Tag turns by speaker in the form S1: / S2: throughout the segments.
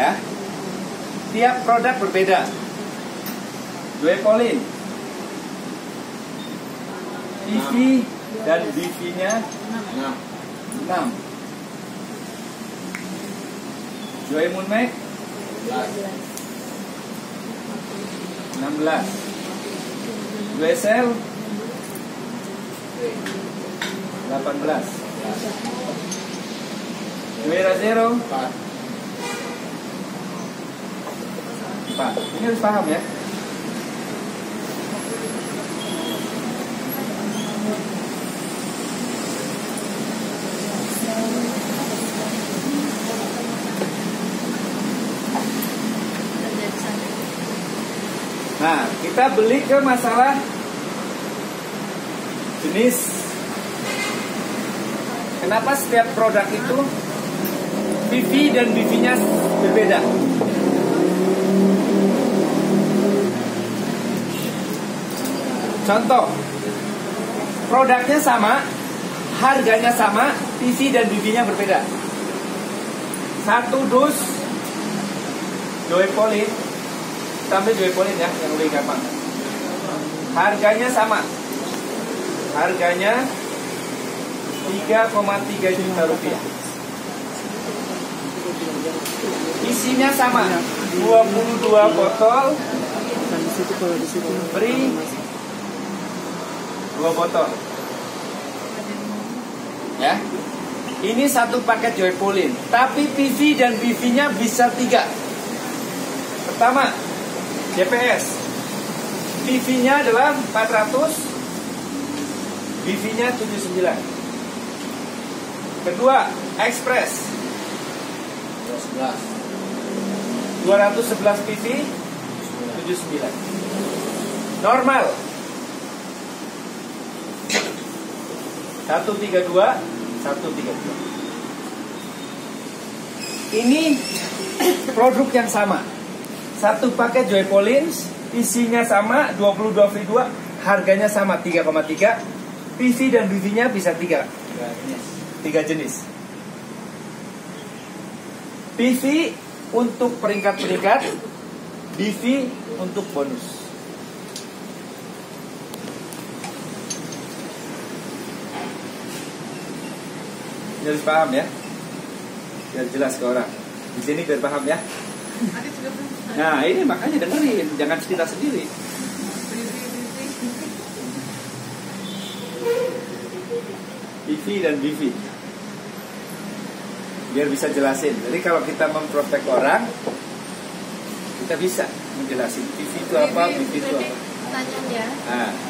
S1: Ya. Tiap produk berbeda. Duepolin, PV dan BV-nya 6. Duemunmax 16. Duecell 18. Duerazero 4. Ini harus paham ya. Nah, kita beli ke masalah jenis. Kenapa setiap produk itu PV dan BV-nya berbeda? Contoh, produknya sama, harganya sama, PV dan BV-nya berbeda. Satu dus Duepolin, sampai Duepolin ya, yang lebih gampang. Harganya sama, harganya 3,3 juta rupiah. Isinya sama, 22 botol, beri 2 botol. Ya. Ini satu paket Duepolin, tapi PV dan BV-nya bisa 3. Pertama, JPS. PV-nya adalah 400, BV-nya 79. Kedua, Express 211 PV 79. Normal 132. Ini produk yang sama. Satu paket Duepolin, isinya sama, 22 free 2, harganya sama 3,3. PV dan BV-nya bisa 3 jenis. PV untuk peringkat-peringkat, BV untuk bonus. Harus paham ya, biar jelas ke orang. Di sini biar paham ya. Nah ini makanya dengerin, jangan cerita sendiri. PV dan BV, biar bisa jelasin. Jadi kalau kita memprospek orang, kita bisa menjelasin PV itu apa, BV itu apa.
S2: Pertanyaannya,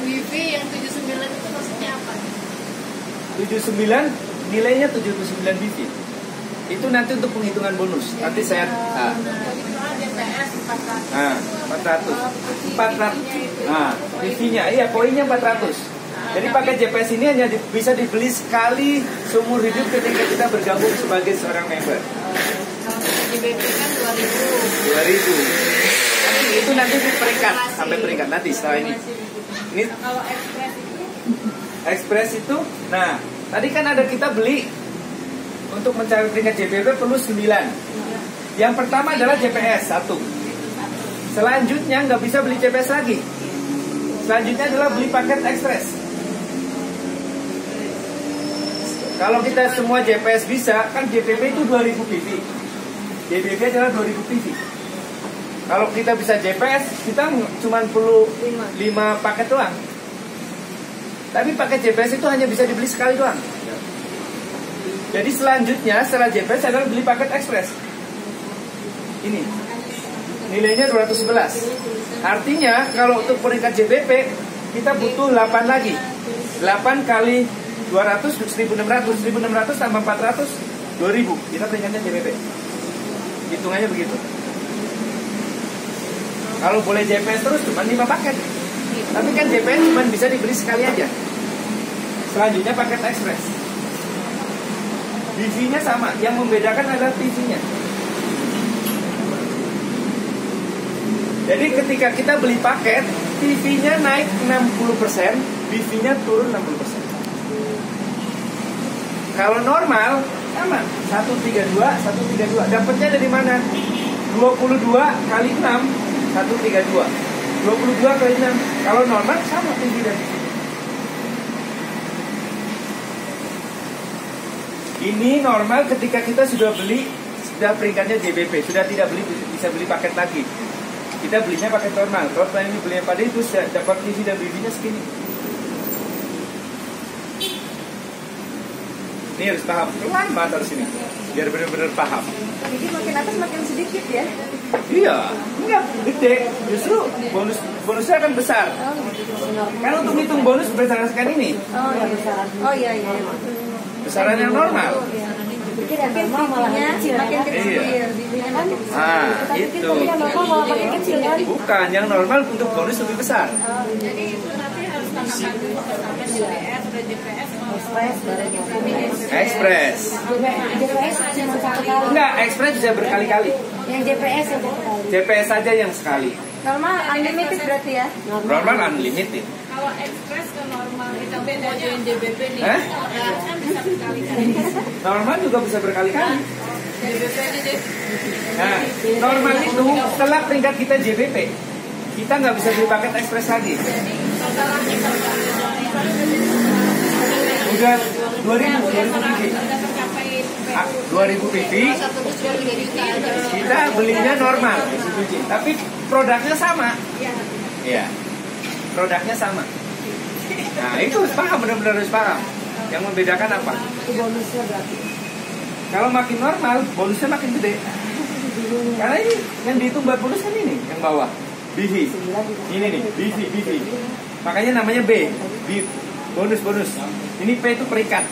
S2: BV yang 79 itu maksudnya apa?
S1: 79 nilainya 79 BV. Itu nanti untuk penghitungan bonus. Nanti saya
S2: JPS
S1: 400. Nah, BV-nya iya poinnya 400. Jadi pakai JPS ini hanya bisa dibeli sekali seumur hidup ketika kita bergabung sebagai seorang member.
S2: Kalau JBP kan
S1: 2000. Itu nanti peringkat sampai peringkat nanti setelah ini. Ini
S2: kalau
S1: Express itu, nah tadi kan ada kita beli untuk mencari peringkat JBP perlu 9. Yang pertama adalah JPS 1. Selanjutnya nggak bisa beli JPS lagi. Selanjutnya adalah beli paket Express. Kalau kita semua JPS bisa, kan JPP itu 2000 PV. JBP adalah 2000 PV. Kalau kita bisa JPS, kita cuma perlu 5 paket doang. Tapi paket JPS itu hanya bisa dibeli sekali doang. Jadi selanjutnya setelah JPS adalah beli paket Express. Ini nilainya 211. Artinya kalau untuk peringkat JBP kita butuh 8 lagi. 8 kali 200 1600. 1600 tambah 400 2000. Kita peringkatnya JBP. Hitungannya begitu. Kalau boleh JPS terus cuma 5 paket. Tapi kan JPS cuma bisa dibeli sekali aja. Selanjutnya paket Express. BV-nya sama, yang membedakan adalah PV-nya. Jadi ketika kita beli paket, PV-nya naik 60%, BV-nya turun 60%. Kalau normal sama 132. Dapatnya dari mana? 22 kali 6 132. 22 kali 6. Kalau normal sama tinggi dari sini. Ini normal ketika kita sudah beli, sudah peringkatnya JBP, sudah tidak beli, bisa beli paket lagi. Kita belinya paket normal. Kalau ini belinya pada itu sudah dapat TV dan BB-nya segini. Ini harus paham, pelan banget harus ini, biar benar-benar paham.
S2: Jadi makin atas makin sedikit ya?
S1: Iya, enggak gede, justru bonusnya akan besar. Kan untuk hitung bonus berdasarkan ini.
S2: Oh iya.
S1: Besaran yang normal.
S2: Pikir yang normal malah kecil, makin kecil.
S1: Itu.
S2: Makin kecil kan?
S1: Bukan, yang normal untuk bonus lebih besar.
S2: Jadi itu nanti harus tambahkan dulu sampai DPS, udah JPS,
S1: Express.
S2: JPS cuma satu kali.
S1: Enggak, Express bisa berkali-kali.
S2: Yang JPS yang satu kali.
S1: JPS saja yang sekali.
S2: Normal unlimited berarti ya?
S1: Normal unlimited.
S3: Kalau Express ke normal kita beda dengan JBP nih. Kan bisa berkali-kali.
S1: Normal juga bisa berkali-kali.
S3: JBP aja deh.
S1: Nah, normal itu setelah peringkat kita JBP, kita nggak bisa beli paket Express lagi. Udah 2000 PV. 2000 PV. Kita belinya normal, tapi produknya sama. Iya. Produknya sama. Nah, itu harus paham, benar-benar harus paham. Yang membedakan apa?
S2: Bonusnya berarti.
S1: Kalau makin normal, bonusnya makin gede. Karena ini yang dihitung buat bonus kan ini, yang bawah. BV. Ini nih, BV. Makanya namanya B. Bonus. Ini P itu peringkat.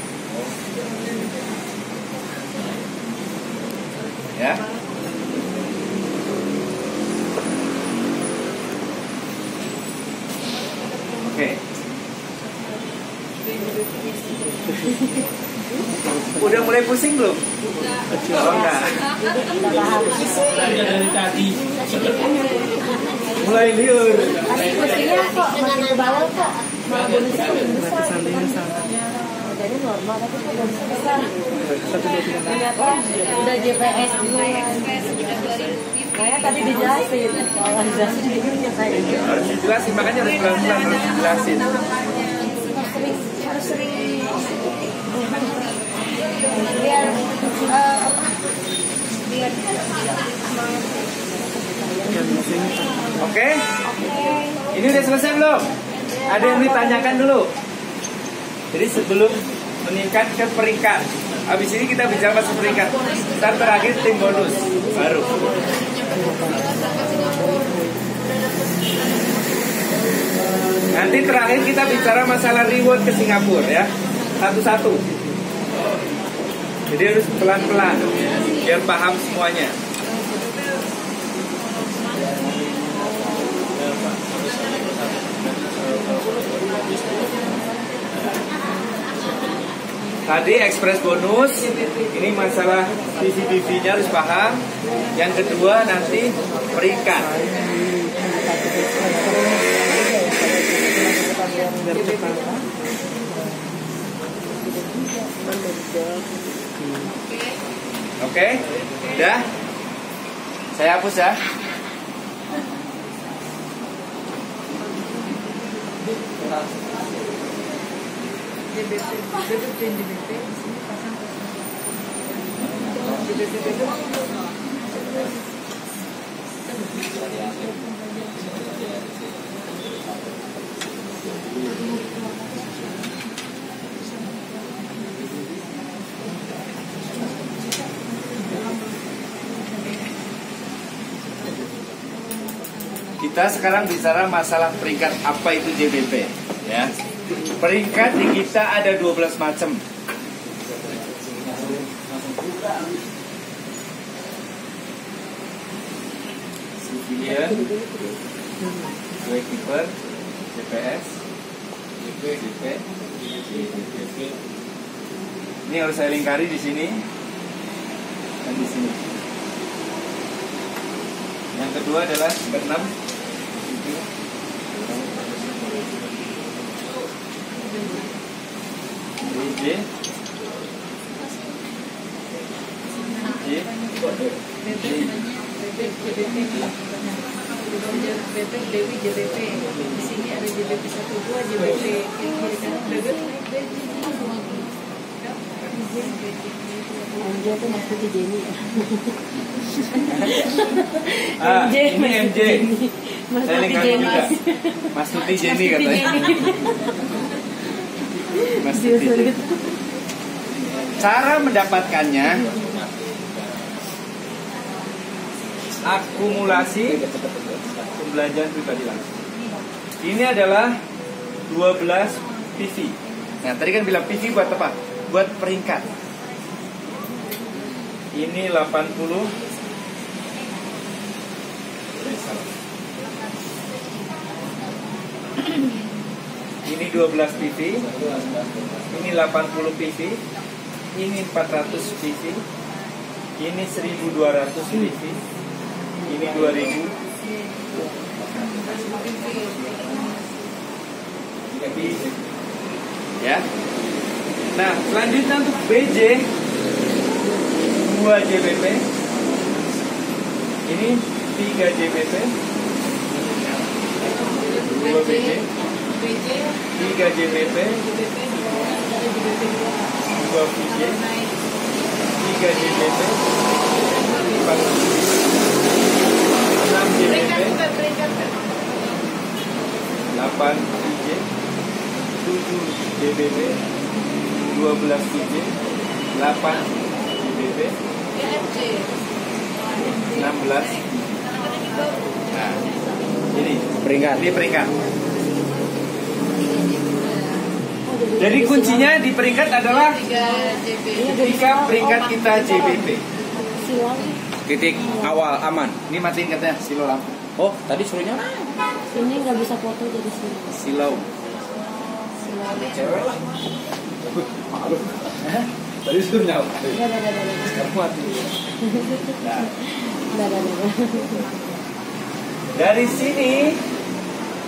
S1: Ya. Oke. Udah mulai pusing belum? Oh, enggak.
S4: Dari tadi.
S1: Mulai liur.
S2: Tapi pusingnya kok makin ke bawah kok. Malah bonusnya lebih besar. Jadi normal tapi kok bonusnya besar. Ternyata udah JPS dulu. Kayak tadi dijelasin. Kalau dijelasin dirinya kayak gitu.
S1: Harus dijelasin, makanya harus pelan-pelan harus dijelasin.
S2: Harus sering biar
S1: Oke? Ini udah selesai belum? Ada yang ditanyakan dulu. Jadi sebelum meningkat ke peringkat, habis ini kita bicara masuk peringkat. Ntar terakhir tim bonus baru. Nanti terakhir kita bicara masalah reward ke Singapura ya. Satu-satu. Jadi harus pelan-pelan biar paham semuanya. Tadi express bonus, ini masalah PVPV-nya harus paham. Yang kedua nanti peringkat. Oke, udah. Saya hapus ya. Kita sekarang bicara masalah peringkat apa itu JBP ya. Peringkat di kita ada 12 macam. Civilian, Keeper, JPS, JP, ini harus saya lingkari di sini dan di sini. Yang kedua adalah keenam. J, J,
S3: JBP. JBP, Dewi JBP. Di sini ada JBP 12, JBP kiri kanan BBP naik BBP.
S2: MJ tuh Mas Tuti Jenny.
S1: Ini MJ.
S2: Mas
S1: Saya
S2: Tuti
S1: lengkap
S2: Jenny.
S1: juga. Mas Tuti Jenny katanya. Mas Tuti Jenny. Cara mendapatkannya, akumulasi pembelanjaan pribadi langsung. Ini adalah 12 PV. Nah, tadi kan bilang PV buat apa? Buat peringkat. Ini 80. Ini 12 PV. Ini 80 PV. Ini 400 PV. Ini 1200 PV. Ini 2000. Ya. Nah, selanjutnya untuk BJ 2 JBP. Ini 3 JBP. 2 BJ. 3 JBP. 2 VJ. 3 JBP. 4 6 JBP. 8 VJ. 7 JBP. 12 VJ. 8 JBP. 16. Nah, ini peringkat. Jadi kuncinya di peringkat adalah ketika peringkat kita JBP.
S4: Titik awal aman.
S1: Ini matiin katanya silau lampu.
S4: Oh, tadi suruhnya
S2: Sini nggak bisa foto jadi sini.
S1: Silau. Cewek. Tadi suruh nyala. Sekarang mati. Dari sini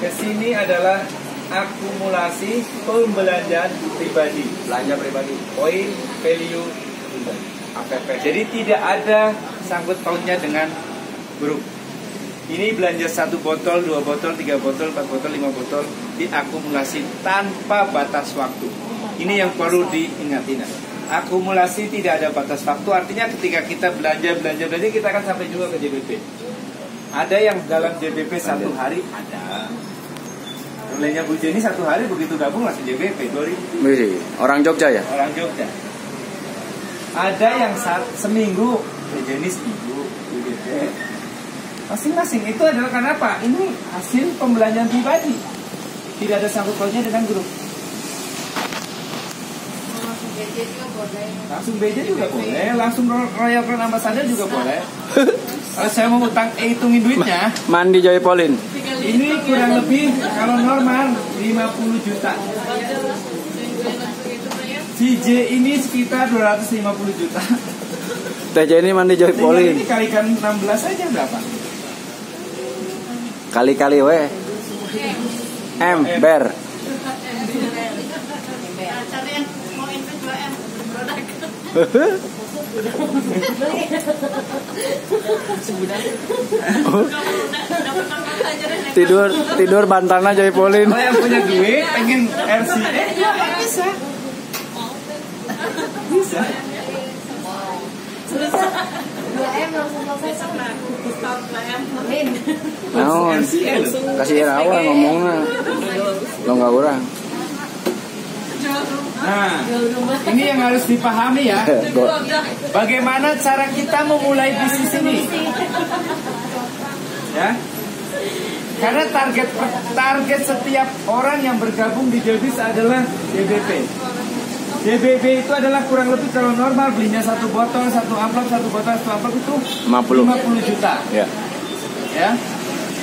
S1: ke sini adalah akumulasi pembelanjaan pribadi, belanja pribadi, poin, value, APP. Jadi tidak ada sangkut pautnya dengan grup. Ini belanja 1 botol, 2 botol, 3 botol, 4 botol, 5 botol diakumulasi tanpa batas waktu. Ini yang perlu diingat. Akumulasi tidak ada batas waktu, artinya ketika kita belanja kita akan sampai juga ke JBP. Ada yang dalam JBP 1 hari ada. Nilainya Bu Jenny 1 hari begitu gabung langsung JBP 2000.
S4: orang Jogja ya?
S1: Orang Jogja. Ada yang seminggu, Bu Jenny seminggu JBP. Masing-masing itu adalah karena apa? Ini hasil pembelanjaan pribadi. Tidak ada sangkut pautnya dengan grup. Langsung BJ juga boleh, langsung Royal Crown Ambassador juga boleh. Kalau saya mau utang, hitungin duitnya.
S4: Mandi Joy Pauline.
S1: Ini kurang lebih kalau normal 50 juta. CJ ini sekitar 250 juta.
S4: TJ ini mandi Joy Pauline.
S1: Ini kalikan 16 aja berapa?
S4: Kali-kali we. M ber.
S3: Cari yang mau invest 2M produk.
S4: tidur bantana Joy Pauline.
S1: Kalau yang punya duit pengen RCA ya bisa. Bisa.
S2: 2M langsung selesai.
S4: Naon? Kasih awal ngomongnya. Lo nggak kurang.
S1: Nah, ini yang harus dipahami ya. Bagaimana cara kita memulai bisnis ini? Ya. Karena target setiap orang yang bergabung di Jobis adalah JBP. JBP itu adalah kurang lebih kalau normal belinya 1 botol, 1 amplop, 1 botol, 1 amplop itu 50 juta.
S4: Ya.
S1: Ya.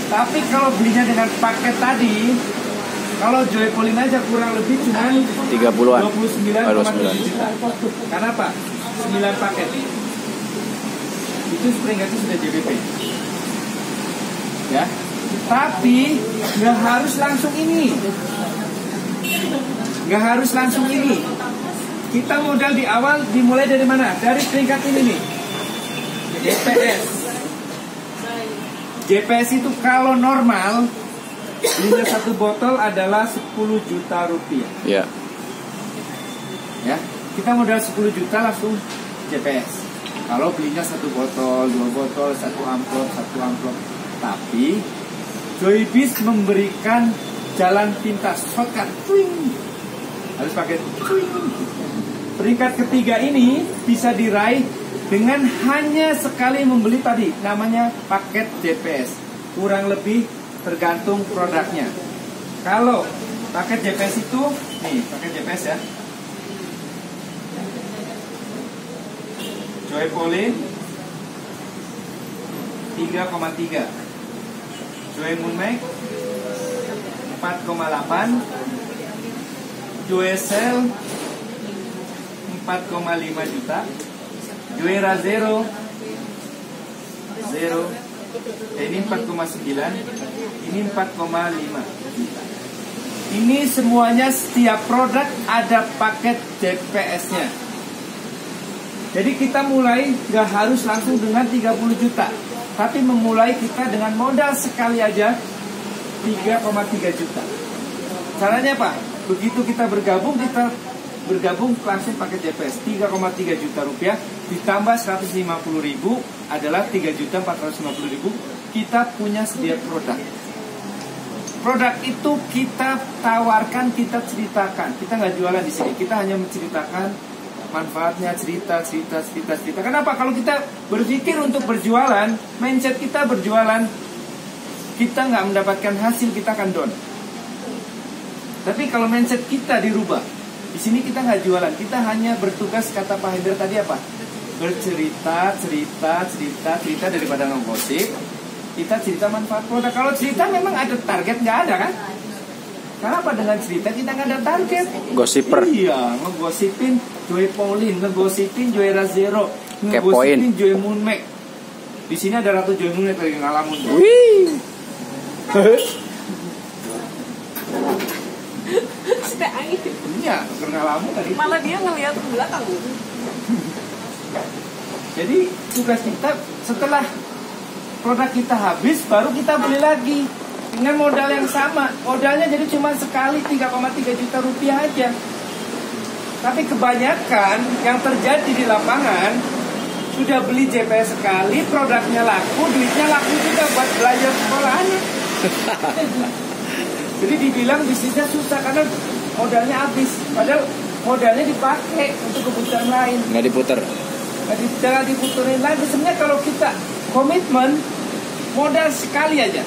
S1: Tapi kalau belinya dengan paket tadi, kalau Joy Pauline aja kurang lebih cuma
S4: 30-an.
S1: 29,7 juta. Karena apa? 9 paket. Itu peringkatnya sudah JBP. Ya. Tapi nggak harus langsung ini. Nggak harus langsung ini. Kita modal di awal dimulai dari mana? Dari peringkat ini nih. JPS. JPS itu kalau normal belinya satu botol adalah 10 juta rupiah.
S4: Iya.
S1: Ya, kita modal 10 juta langsung JPS. Kalau belinya satu botol, 2 botol, satu amplop. Tapi Joybis memberikan jalan pintas, shortcut. Harus pakai. Peringkat ketiga ini bisa diraih dengan hanya sekali membeli tadi, namanya paket JPS. Kurang lebih tergantung produknya. Kalau paket JPS itu, nih paket JPS ya. Joy Pauline 3,3, Joy Moonmake 4,8, Joy Cell 4,5 juta, Joy Razero 0, ini 4,9, ini 4,5 juta. Ini semuanya setiap produk ada paket JPS-nya. Jadi kita mulai nggak harus langsung dengan 30 juta, tapi memulai kita dengan modal sekali aja 3,3 juta. Caranya apa? Begitu kita bergabung langsung pakai JPS 3,3 juta rupiah ditambah 150.000 adalah 3.450.000. Kita punya sedia produk. Produk itu kita tawarkan, kita ceritakan. Kita nggak jualan di sini. Kita hanya menceritakan manfaatnya, cerita. Kenapa? Kalau kita berpikir untuk berjualan, mindset kita berjualan, kita nggak mendapatkan hasil, kita akan down. Tapi kalau mindset kita dirubah, di sini kita nggak jualan, kita hanya bertugas, kata Pak Hendra tadi apa? Bercerita daripada ngegosip. Kita cerita manfaat produk. Kalau cerita memang ada target, nggak ada kan? Karena apa? Dengan cerita kita nggak ada target.
S4: Gosiper.
S1: Iya, ngegosipin Joy Pauline, ngegosipin Joy Razero, ngegosipin Joy Moonmake. Di sini ada Ratu Joy Moonmake lagi ngalamun.
S4: Wih.
S3: Sudah angin.
S1: Iya, ngalamun tadi.
S3: Malah dia ngelihat ke belakang.
S1: Jadi tugas kita setelah produk kita habis, baru kita beli lagi dengan modal yang sama. Modalnya jadi cuma sekali 3,3 juta rupiah aja. Tapi kebanyakan yang terjadi di lapangan sudah beli JPS sekali, produknya laku, duitnya laku juga buat belajar sekolah anak. Jadi dibilang bisnisnya susah karena modalnya habis. Padahal modalnya dipakai untuk kebutuhan lain.
S4: Nggak diputer.
S1: Jangan diputerin lagi. Sebenarnya kalau kita komitmen, modal sekali aja.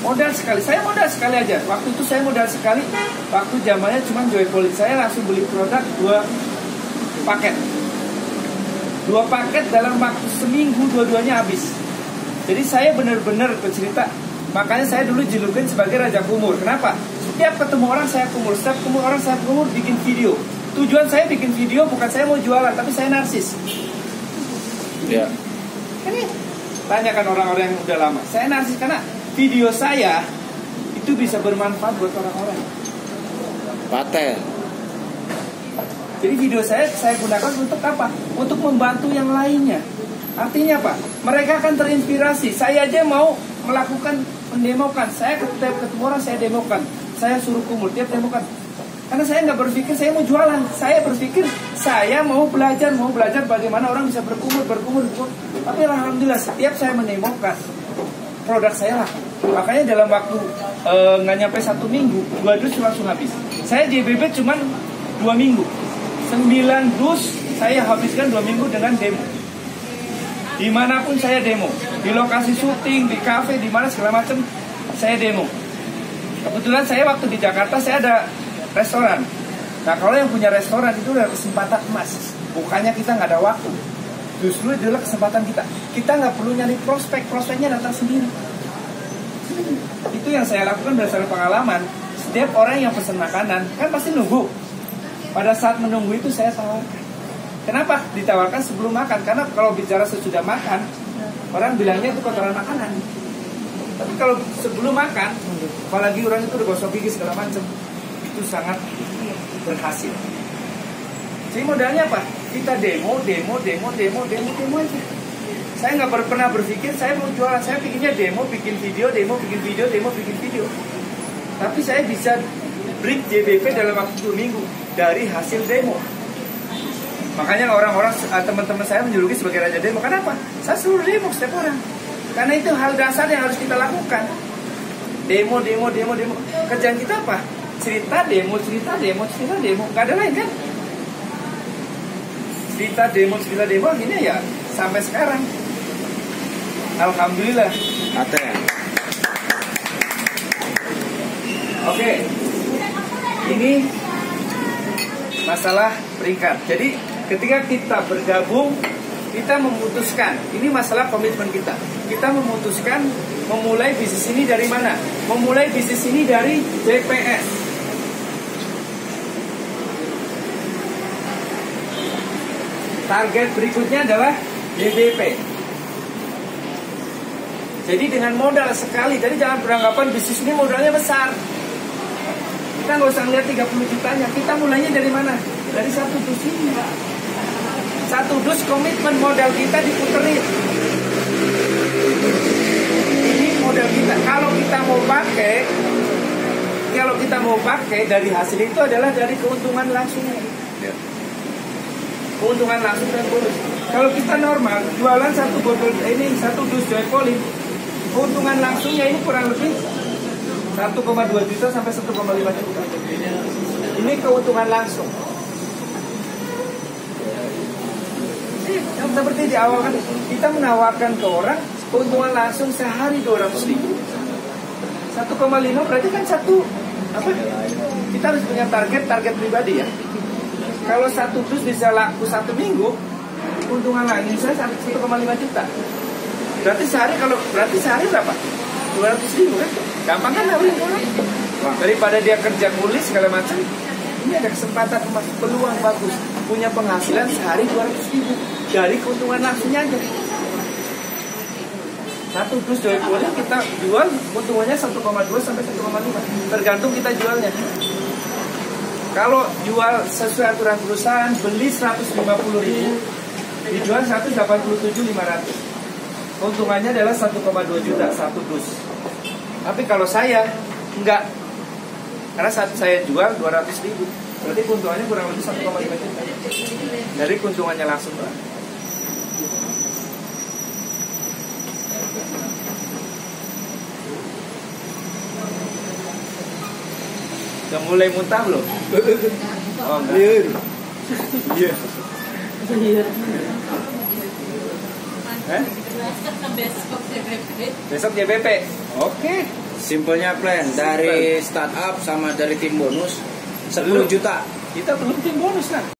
S1: Modal sekali. Saya modal sekali aja. Waktu itu saya modal sekali. Waktu zamannya cuma Joy Pauline. Saya langsung beli produk 2 paket. 2 paket dalam waktu seminggu, dua-duanya habis. Jadi saya benar-benar bercerita. Makanya saya dulu julukin sebagai Raja Kumur. Kenapa? Setiap ketemu orang saya kumur. Setiap ketemu orang saya kumur, bikin video. Tujuan saya bikin video bukan saya mau jualan, tapi saya narsis.
S4: Ya.
S1: Ini tanyakan orang-orang yang udah lama. Saya narsis karena video saya itu bisa bermanfaat buat orang-orang.
S4: Paten.
S1: Jadi video saya gunakan untuk apa? Untuk membantu yang lainnya. Artinya apa? Mereka akan terinspirasi. Saya aja mau melakukan mendemokan. Saya tiap ketemu orang saya demokan. Saya suruh kumur tiap demokan. Karena saya nggak berpikir saya mau jualan. Saya berpikir saya mau belajar bagaimana orang bisa berkumur. Tapi alhamdulillah setiap saya menemokan, produk saya laku. Makanya dalam waktu nggak nyampe 1 minggu, 2 dus langsung habis. Saya JBB cuma 2 minggu. 9 dus saya habiskan 2 minggu dengan demo. Dimanapun saya demo, di lokasi syuting, di kafe, di mana segala macam saya demo. Kebetulan saya waktu di Jakarta saya ada restoran. Nah kalau yang punya restoran itu udah kesempatan emas. Bukannya kita nggak ada waktu, justru itu adalah kesempatan kita. Kita nggak perlu nyari prospeknya datang sendiri. Itu yang saya lakukan berdasarkan pengalaman. Setiap orang yang pesan makanan kan pasti nunggu. Pada saat menunggu itu saya tawarkan. Kenapa ditawarkan sebelum makan? Karena kalau bicara sesudah makan, orang bilangnya itu kotoran makanan. Tapi kalau sebelum makan, apalagi orang itu udah gosok gigi segala macam, itu sangat berhasil. Jadi modalnya apa? Kita demo aja. Saya nggak pernah berpikir saya mau jualan. Saya bikinnya demo, bikin video, demo, bikin video, demo, bikin video. Tapi saya bisa break JBP dalam waktu 2 minggu dari hasil demo. Makanya orang-orang, teman-teman saya menjuluki sebagai raja demo. Kenapa? Saya suruh demo setiap orang. Karena itu hal dasar yang harus kita lakukan. Demo, demo, demo, demo. Kerjaan kita apa? Cerita, demo, cerita, demo, cerita, demo. Gak ada lain kan? Cerita, demo, akhirnya ya sampai sekarang. Alhamdulillah. Oke. Ini masalah peringkat. Jadi ketika kita bergabung, kita memutuskan, ini masalah komitmen kita. Kita memutuskan memulai bisnis ini dari mana? Memulai bisnis ini dari JPS. Target berikutnya adalah JBP. Jadi dengan modal sekali, jadi jangan beranggapan bisnis ini modalnya besar. Kita nggak usah lihat 30 jutanya. Kita mulainya dari mana? Dari 1 dus ini. 1 dus komitmen modal kita diputerin. Ini modal kita. Kalau kita mau pakai dari hasil itu adalah dari keuntungan langsungnya. Keuntungan langsung dan bonus. Kalau kita normal jualan 1 botol ini 1 dus Joypolin, keuntungan langsungnya ini kurang lebih 1,2 juta sampai 1,5 juta. Ini keuntungan langsung. Yang seperti di awal kan kita menawarkan ke orang keuntungan langsung sehari 200.000. 1,5 berarti kan kita harus punya target pribadi ya. Kalau 1 dus bisa laku 1 minggu, keuntungan langsung saya 1,5 juta. Berarti sehari berapa? 200.000 kan? Gampang kan nawarin orang? Daripada dia kerja kulis segala macam, ini ada kesempatan peluang bagus, punya penghasilan sehari 200.000 dari keuntungan langsungnya aja. 1 dus Joypolin kita jual keuntungannya 1,2 sampai 1,5, tergantung kita jualnya. Kalau jual sesuai aturan perusahaan, beli 150.000, dijual 187.500. Keuntungannya adalah 1,2 juta 1 dus. Tapi kalau saya enggak, karena saat saya jual 200.000, berarti keuntungannya kurang lebih 1,5 juta dari keuntungannya langsung. Udah mulai muntah belum? Oh enggak. Iya. Besok JBP. Oke.
S4: Simpelnya plan dari startup sama dari tim bonus 10 juta.
S1: Kita belum tim bonus lah.